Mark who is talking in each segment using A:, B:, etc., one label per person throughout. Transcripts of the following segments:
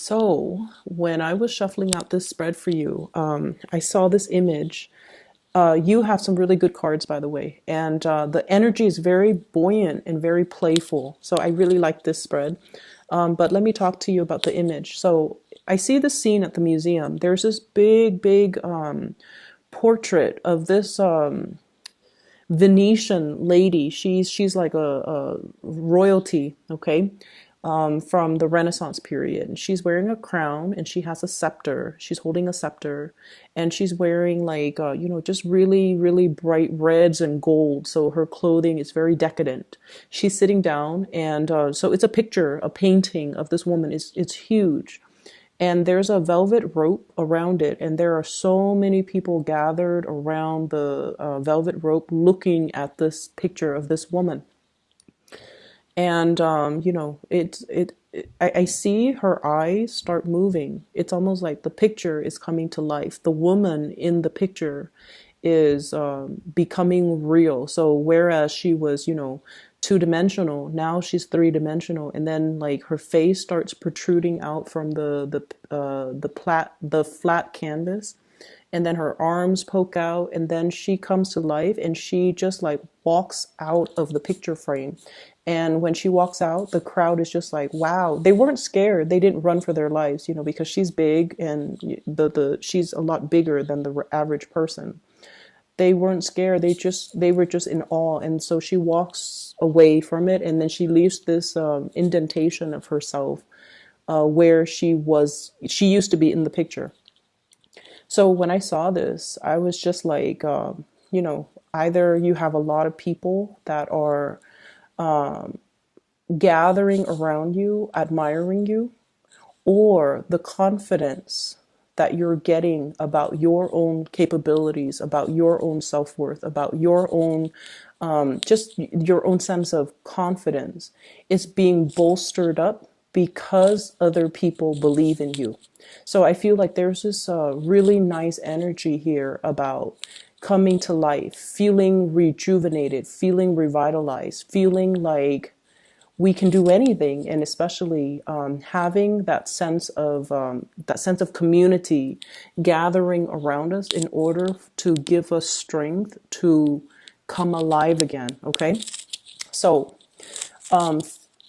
A: So when I was shuffling out this spread for you, I saw this image. You have some really good cards, by the way, and the energy is very buoyant and very playful. So I really like this spread. But let me talk to you about the image. So I see the scene at the museum. There's this big portrait of this Venetian lady. She's like a royalty, okay, from the Renaissance period. And she's wearing a crown and she has a scepter. She's holding a scepter, and she's wearing like just really bright reds and gold. So her clothing is very decadent. She's sitting down, and so it's a picture, a painting of this woman. It's huge. And there's a velvet rope around it, and there are so many people gathered around the velvet rope looking at this picture of this woman. And I see her eyes start moving. It's almost like the picture is coming to life. The woman in the picture is becoming real. So whereas she was, two-dimensional, now she's three-dimensional, and then like her face starts protruding out from the flat canvas, and then her arms poke out, and then she comes to life, and she just like walks out of the picture frame. And when she walks out, the crowd is just like, wow. They weren't scared. They didn't run for their lives, because she's big, and she's a lot bigger than the average person. They weren't scared. They were just in awe. And so she walks away from it, and then she leaves this indentation of herself where she used to be in the picture. So when I saw this, I was just like, either you have a lot of people that are gathering around you, admiring you, or the confidence that you're getting about your own capabilities, about your own self-worth, about your own, just your own sense of confidence is being bolstered up because other people believe in you. So I feel like there's this really nice energy here about coming to life, feeling rejuvenated, feeling revitalized, feeling like we can do anything, and especially having that sense of community gathering around us in order to give us strength to come alive again. Okay, so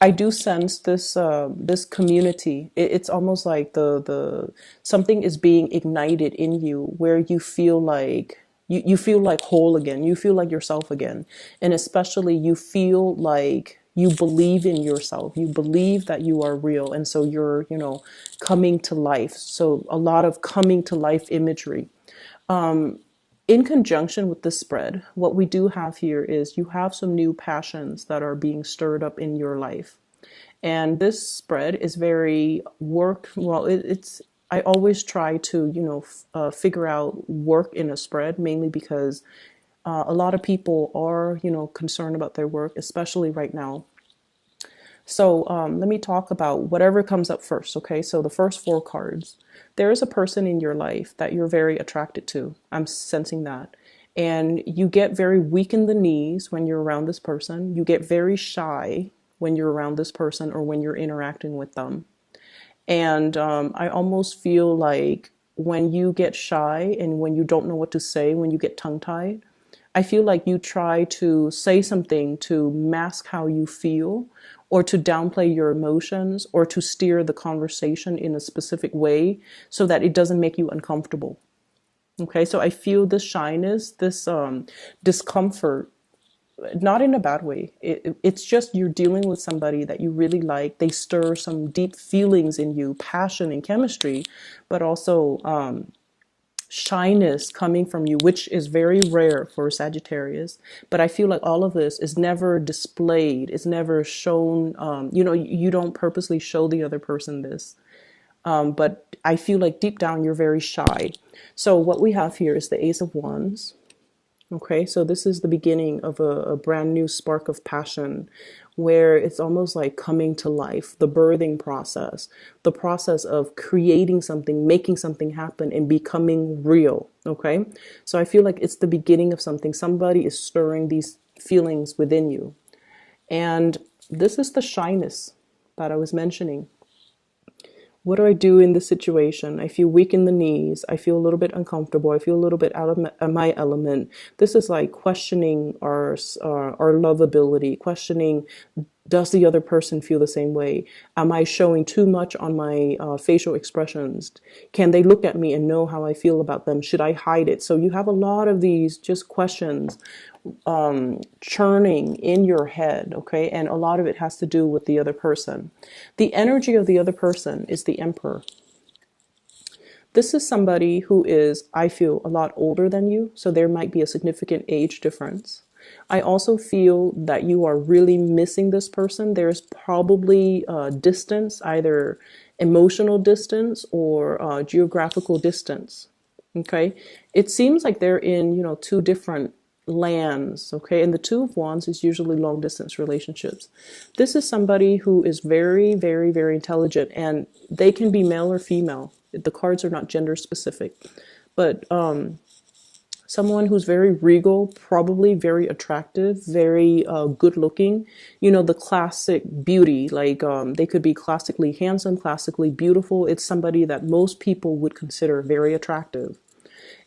A: I do sense this community. It's almost like the something is being ignited in you where you feel like you feel like whole again. You feel like yourself again, and especially you feel like you believe in yourself. You believe that you are real, and so you're coming to life. So a lot of coming to life imagery. In conjunction with the spread, what we do have here is you have some new passions that are being stirred up in your life. And this spread is very work. Well, it's, I always try to, figure out work in a spread, mainly because a lot of people are, concerned about their work, especially right now. So let me talk about whatever comes up first, okay? So the first four cards. There is a person in your life that you're very attracted to. I'm sensing that. And you get very weak in the knees when you're around this person. You get very shy when you're around this person or when you're interacting with them. And I almost feel like when you get shy and when you don't know what to say, when you get tongue-tied, I feel like you try to say something to mask how you feel, or to downplay your emotions, or to steer the conversation in a specific way so that it doesn't make you uncomfortable. Okay, so I feel this shyness, this discomfort, not in a bad way. It's just you're dealing with somebody that you really like. They stir some deep feelings in you, passion and chemistry, but also shyness coming from you, which is very rare for Sagittarius. But I feel like all of this is never displayed. It's never shown. You don't purposely show the other person this. But I feel like deep down you're very shy. So what we have here is the Ace of Wands. Okay, so this is the beginning of a brand new spark of passion where it's almost like coming to life, the birthing process, the process of creating something, making something happen and becoming real. Okay, so I feel like it's the beginning of something. Somebody is stirring these feelings within you. And this is the shyness that I was mentioning. What do I do in this situation? I feel weak in the knees. I feel a little bit uncomfortable. I feel a little bit out of my element. This is like questioning our lovability, questioning, does the other person feel the same way? Am I showing too much on my facial expressions? Can they look at me and know how I feel about them? Should I hide it? So you have a lot of these just questions churning in your head, okay? And a lot of it has to do with the other person. The energy of the other person is the Emperor. This is somebody who is, I feel, a lot older than you, so there might be a significant age difference. I also feel that you are really missing this person. There's probably distance, either emotional distance or geographical distance. Okay, it seems like they're in, two different lands. Okay, and the Two of Wands is usually long distance relationships. This is somebody who is very, very, very intelligent, and they can be male or female. The cards are not gender specific, but someone who's very regal, probably very attractive, very good looking, the classic beauty, like they could be classically handsome, classically beautiful. It's somebody that most people would consider very attractive.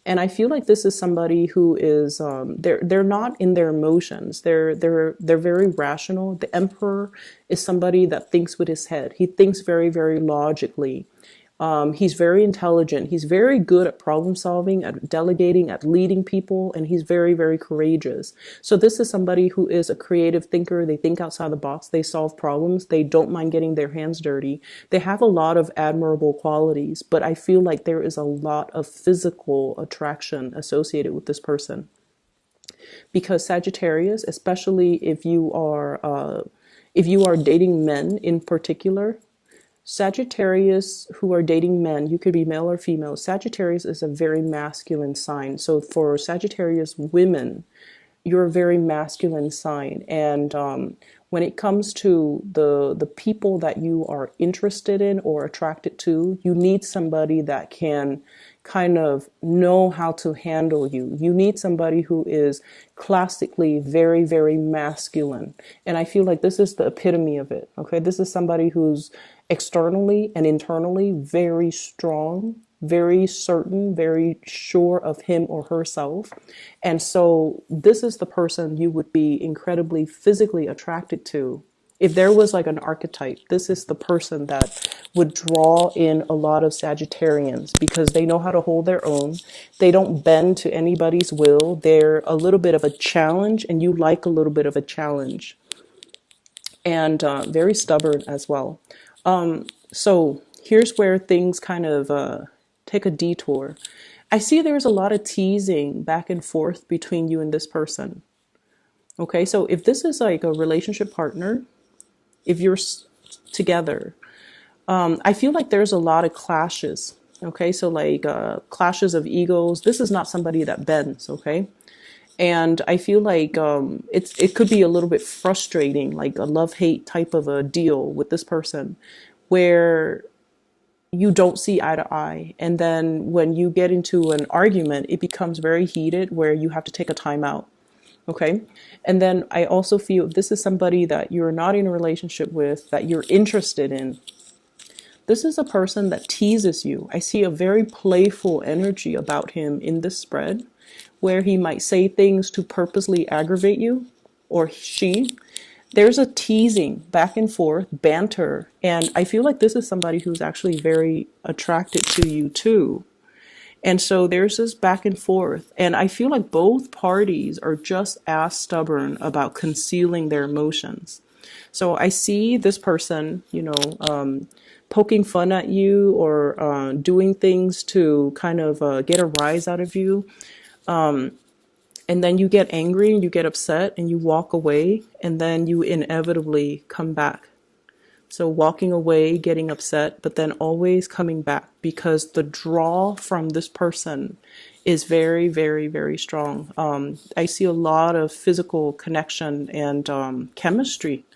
A: And I feel like this is somebody who is they're not in their emotions. They're very rational. The Emperor is somebody that thinks with his head. He thinks very, very logically. He's very intelligent. He's very good at problem solving, at delegating, at leading people, and he's very, very courageous. So this is somebody who is a creative thinker. They think outside the box. They solve problems. They don't mind getting their hands dirty. They have a lot of admirable qualities, but I feel like there is a lot of physical attraction associated with this person. Because Sagittarius, especially if you are dating men in particular, Sagittarius who are dating men, you could be male or female. Sagittarius is a very masculine sign. So for Sagittarius women, you're a very masculine sign. And when it comes to the people that you are interested in or attracted to, you need somebody that can kind of know how to handle you. You need somebody who is classically very, very masculine. And I feel like this is the epitome of it. Okay, this is somebody who's externally and internally very strong, very certain, very sure of him or herself. And so this is the person you would be incredibly physically attracted to. If there was like an archetype, this is the person that would draw in a lot of Sagittarians because they know how to hold their own. They don't bend to anybody's will. They're a little bit of a challenge, and you like a little bit of a challenge. And very stubborn as well. So here's where things kind of take a detour. I see there's a lot of teasing back and forth between you and this person. Okay, so if this is like a relationship partner, if you're together, I feel like there's a lot of clashes. Okay, so like clashes of egos. This is not somebody that bends. Okay. And I feel like it could be a little bit frustrating, like a love-hate type of a deal with this person, where you don't see eye to eye. And then when you get into an argument, it becomes very heated where you have to take a time out. Okay. And then I also feel if this is somebody that you're not in a relationship with, that you're interested in, this is a person that teases you. I see a very playful energy about him in this spread, where he might say things to purposely aggravate you, or she. There's a teasing back and forth, banter, and I feel like this is somebody who's actually very attracted to you too. And so there's this back and forth, and I feel like both parties are just as stubborn about concealing their emotions. So I see this person, poking fun at you or doing things to kind of get a rise out of you. And then you get angry and you get upset and you walk away, and then you inevitably come back. So walking away, getting upset, but then always coming back because the draw from this person is very, very, very strong. I see a lot of physical connection and chemistry.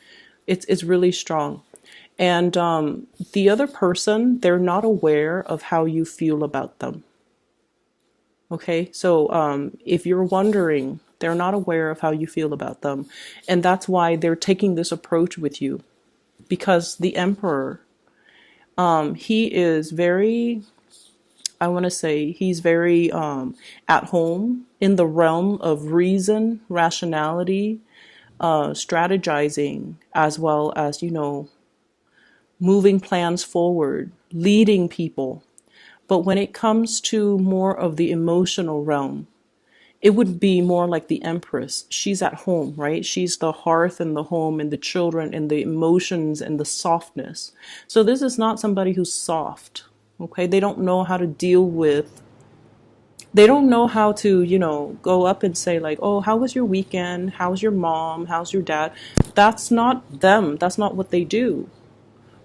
A: It's really strong. And the other person, they're not aware of how you feel about them. Okay, so if you're wondering, they're not aware of how you feel about them. And that's why they're taking this approach with you. Because the Emperor, He is very, I want to say, he's very at home in the realm of reason, rationality, strategizing, as well as, moving plans forward, leading people. But when it comes to more of the emotional realm, it would be more like the Empress. She's at home, right? She's the hearth and the home and the children and the emotions and the softness. So this is not somebody who's soft, okay? They don't know how to deal with, they don't know how to, go up and say like, oh, how was your weekend? How's your mom? How's your dad? That's not them. That's not what they do.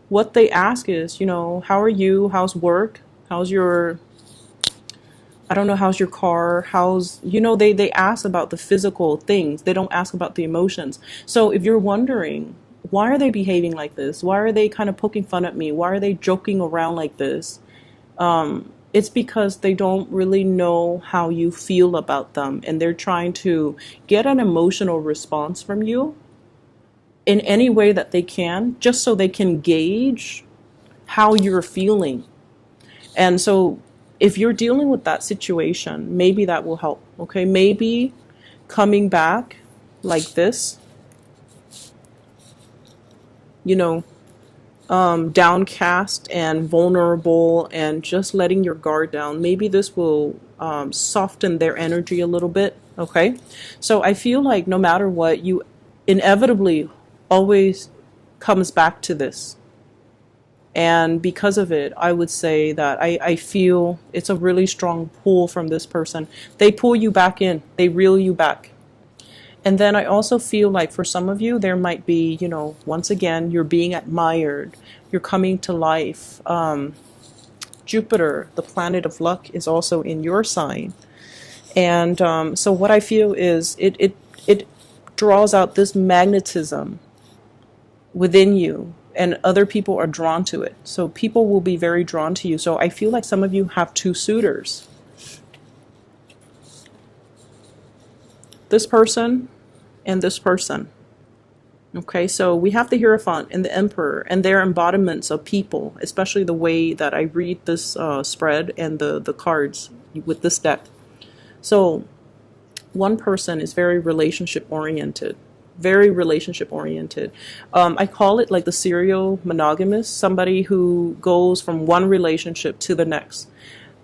A: What they ask is, how are you? How's work? How's your, I don't know, how's your car? How's, they ask about the physical things. They don't ask about the emotions. So if you're wondering, why are they behaving like this? Why are they kind of poking fun at me? Why are they joking around like this? It's because they don't really know how you feel about them. And they're trying to get an emotional response from you in any way that they can, just so they can gauge how you're feeling. And so if you're dealing with that situation, maybe that will help. Okay, maybe coming back like this, you know, downcast and vulnerable and just letting your guard down. Maybe this will soften their energy a little bit. Okay, so I feel like no matter what, you inevitably always comes back to this. And because of it, I would say that I feel it's a really strong pull from this person. They pull you back in, they reel you back. And then I also feel like for some of you, there might be, once again, you're being admired, you're coming to life. Jupiter, the planet of luck, is also in your sign. And so what I feel is it draws out this magnetism within you, and other people are drawn to it. So people will be very drawn to you. So I feel like some of you have two suitors. This person and this person. Okay, so we have the Hierophant and the Emperor, and they're embodiments of people, especially the way that I read this spread and the cards with this deck. So one person is very relationship oriented. Very relationship oriented. I call it like the serial monogamous, somebody who goes from one relationship to the next.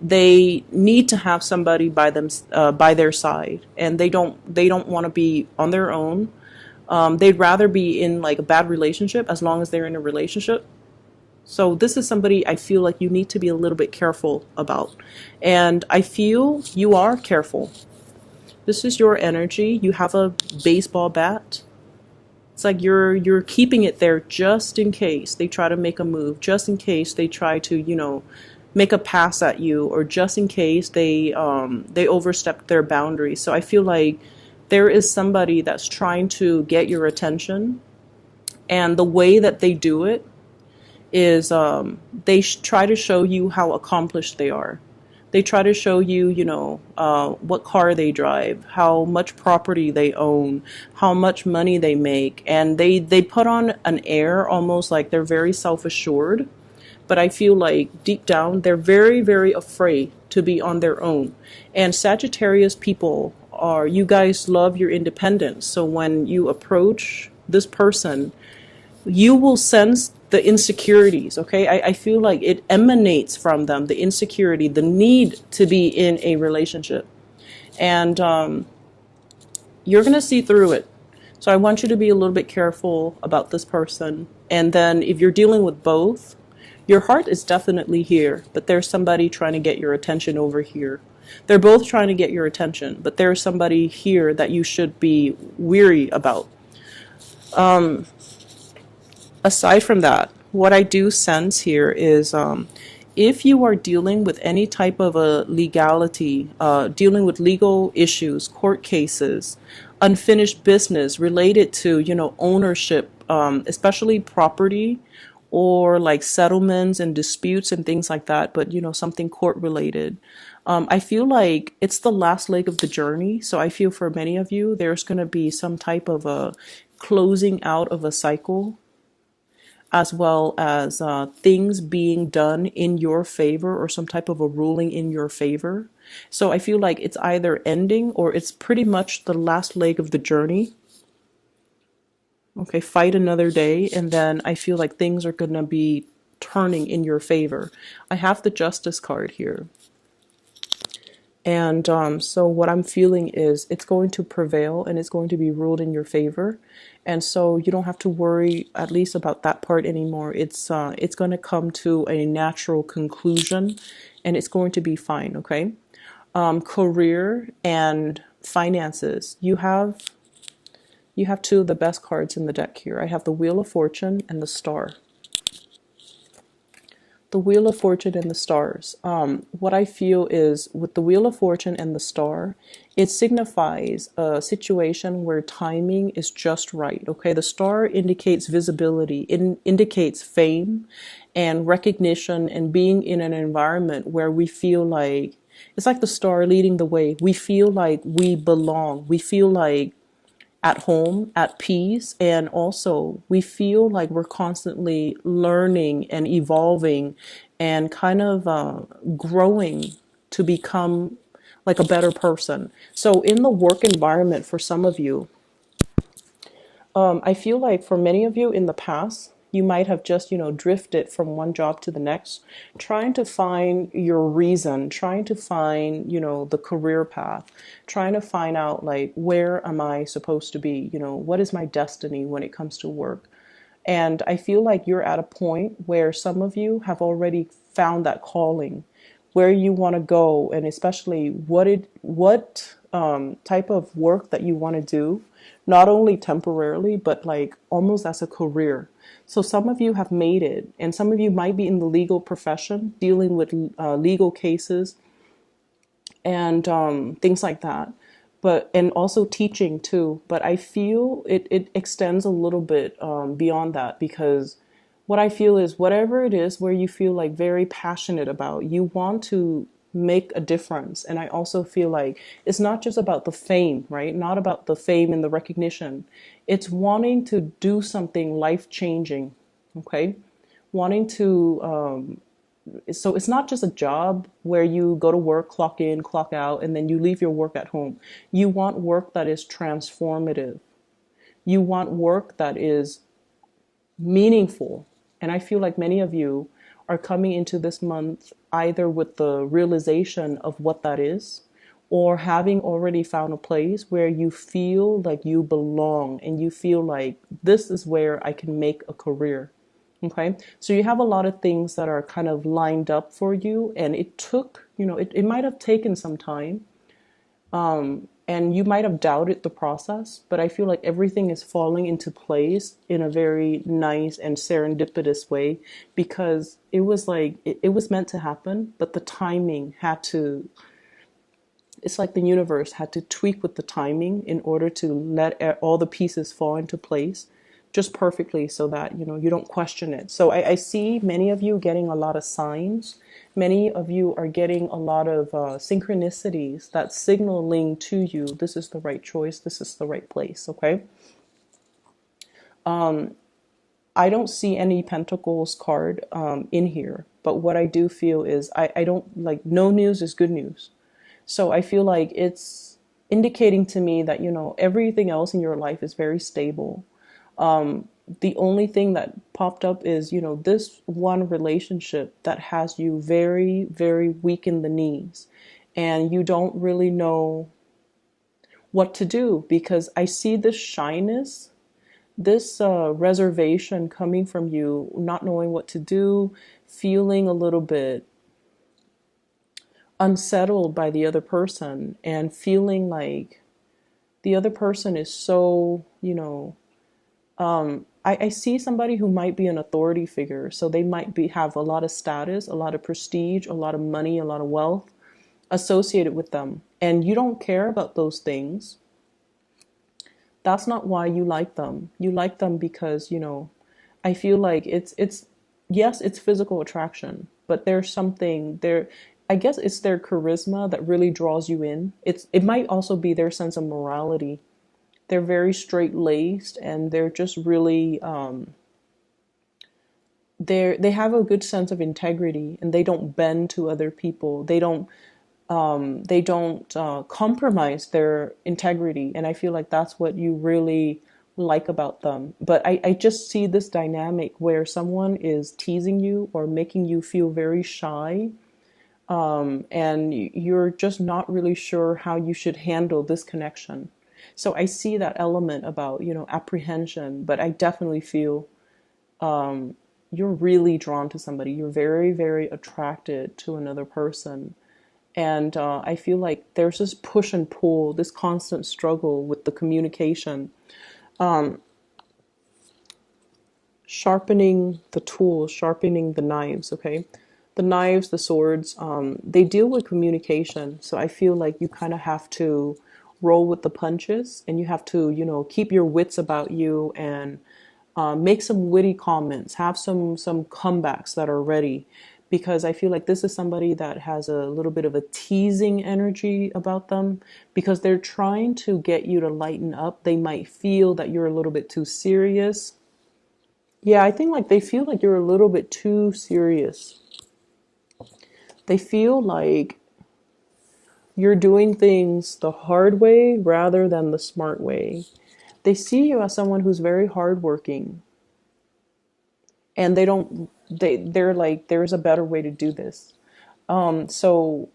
A: They need to have somebody by them, by their side, and they don't want to be on their own. They'd rather be in like a bad relationship as long as they're in a relationship. So this is somebody I feel like you need to be a little bit careful about, and I feel you are careful. This is your energy. You have a baseball bat. It's like you're keeping it there just in case they try to make a move, just in case they try to, make a pass at you, or just in case they overstep their boundaries. So I feel like there is somebody that's trying to get your attention, and the way that they do it is they try to show you how accomplished they are. They try to show you, what car they drive, how much property they own, how much money they make. And they put on an air almost like they're very self-assured. But I feel like deep down, they're very, very afraid to be on their own. And Sagittarius people you guys love your independence. So when you approach this person, you will sense the insecurities, okay? I feel like it emanates from them, the insecurity, the need to be in a relationship. And you're going to see through it. So I want you to be a little bit careful about this person. And then if you're dealing with both, your heart is definitely here, but there's somebody trying to get your attention over here. They're both trying to get your attention, but there's somebody here that you should be weary about. Aside from that, what I do sense here is if you are dealing with any type of a legality, dealing with legal issues, court cases, unfinished business related to, ownership, especially property, or like settlements and disputes and things like that, but something court related. I feel like it's the last leg of the journey. So I feel for many of you, there's going to be some type of a closing out of a cycle. as well as things being done in your favor or some type of a ruling in your favor. So I feel like it's either ending or it's pretty much the last leg of the journey. Okay, fight another day, and then I feel like things are going to be turning in your favor. I have the Justice card here. And so what I'm feeling is it's going to prevail and it's going to be ruled in your favor. And so you don't have to worry at least about that part anymore. It's going to come to a natural conclusion and it's going to be fine, okay? Career and finances. You have two of the best cards in the deck here. I have the Wheel of Fortune and the Star. The Wheel of Fortune and the Stars. What I feel is with the Wheel of Fortune and the Star, it signifies a situation where timing is just right. Okay, the star indicates visibility, it indicates fame and recognition and being in an environment where we feel like it's like the star leading the way. We feel like we belong. We feel like at home, at peace, and also we feel like we're constantly learning and evolving and kind of growing to become like a better person. So in the work environment for some of you, I feel like for many of you in the past, you might have just, drifted from one job to the next, trying to find your reason, trying to find, the career path, trying to find out like, where am I supposed to be? What is my destiny when it comes to work? And I feel like you're at a point where some of you have already found that calling, where you want to go, and especially what type of work that you want to do, not only temporarily, but like almost as a career. So some of you have made it, and some of you might be in the legal profession, dealing with legal cases and things like that. But and also teaching too. But I feel it extends a little bit beyond that, because what I feel is whatever it is where you feel like very passionate about, you want to make a difference. And I also feel like it's not just about the fame, right? Not about the fame and the recognition. It's wanting to do something life changing, okay? Wanting to so it's not just a job where you go to work, clock in, clock out, and then you leave your work at home. You want work that is transformative. You want work that is meaningful. And I feel like many of you are coming into this month either with the realization of what that is, or having already found a place where you feel like you belong and you feel like this is where I can make a career. Okay, so you have a lot of things that are kind of lined up for you, and it took, it might have taken some time, and you might have doubted the process, but I feel like everything is falling into place in a very nice and serendipitous way, because it was like, it was meant to happen, but the timing had to, it's like the universe had to tweak with the timing in order to let all the pieces fall into place just perfectly, so that you don't question it. So I see many of you getting a lot of signs. Many of you are getting a lot of synchronicities that's signaling to you this is the right choice, this is the right place. Okay. I don't see any Pentacles card in here, but what I do feel is I don't like, no news is good news. So I feel like it's indicating to me that everything else in your life is very stable. The only thing that popped up is, this one relationship that has you very, very weak in the knees, and you don't really know what to do, because I see this shyness, this reservation coming from you, not knowing what to do, feeling a little bit unsettled by the other person, and feeling like the other person is so, I see somebody who might be an authority figure. So they might have a lot of status, a lot of prestige, a lot of money, a lot of wealth associated with them. And you don't care about those things. That's not why you like them. You like them because, I feel like yes, it's physical attraction, but there's something there. I guess it's their charisma that really draws you in. It might also be their sense of morality. They're very straight-laced, and they're just really they have a good sense of integrity, and they don't bend to other people. They don't compromise their integrity, and I feel like that's what you really like about them. But I just see this dynamic where someone is teasing you or making you feel very shy, and you're just not really sure how you should handle this connection. So I see that element about, apprehension, but I definitely feel you're really drawn to somebody. You're very, very attracted to another person. And I feel like there's this push and pull, this constant struggle with the communication. Sharpening the tools, sharpening the knives, okay? The knives, the swords, they deal with communication. So I feel like you kind of have to roll with the punches, and you have to, keep your wits about you, and make some witty comments, have some comebacks that are ready, because I feel like this is somebody that has a little bit of a teasing energy about them, because they're trying to get you to lighten up. They might feel that you're a little bit too serious. Yeah, I think like they feel like you're a little bit too serious. They feel like you're doing things the hard way rather than the smart way. They see you as someone who's very hardworking, and they're like, there's a better way to do this. So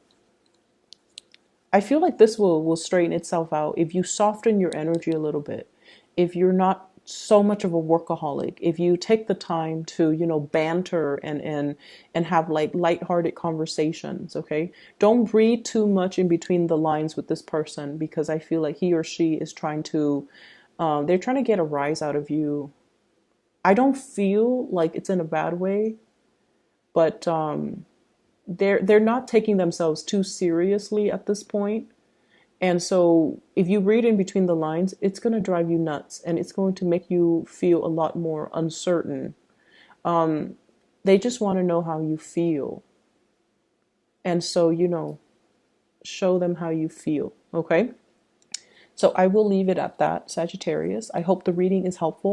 A: I feel like this will straighten itself out if you soften your energy a little bit. If you're not so much of a workaholic, if you take the time to, banter and have like lighthearted conversations, okay? Don't read too much in between the lines with this person, because I feel like he or she is trying to they're trying to get a rise out of you. I don't feel like it's in a bad way, but they're not taking themselves too seriously at this point. And so if you read in between the lines, it's going to drive you nuts, and it's going to make you feel a lot more uncertain. They just want to know how you feel. And so, show them how you feel. Okay. So I will leave it at that, Sagittarius. I hope the reading is helpful.